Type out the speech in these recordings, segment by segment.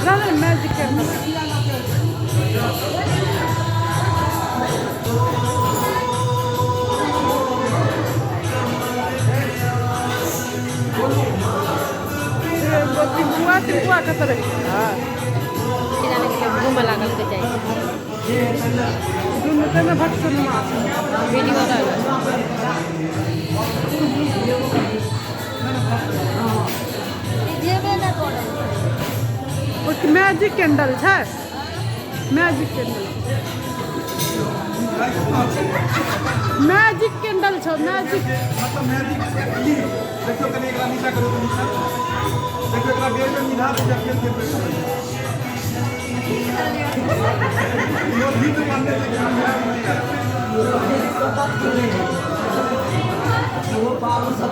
Brother, magic candle. Timpua kata lagi. Kita lagi rumah lagal ke jai. Dulu kena bhaktun mas. Video ada. वो magic candle है magic candle magic candle छ magic मतलब magic देखो कने एकरा नीचा करो तो नीचा देखो एकरा बेर में निधा तो जब खेल खेल यो भी तो मानने से काम है वो बाबू सब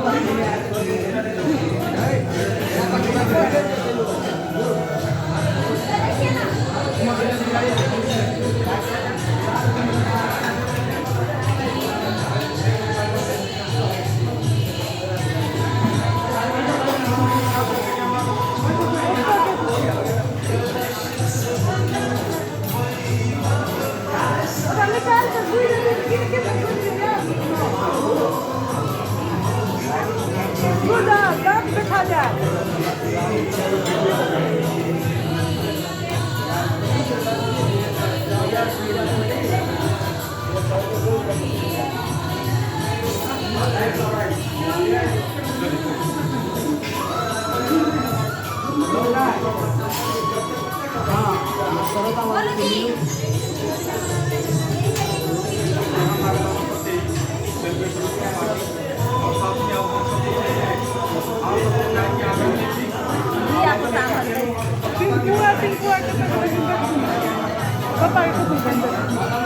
बैठा जाए Timpua kata lagi. Bapak itu tuh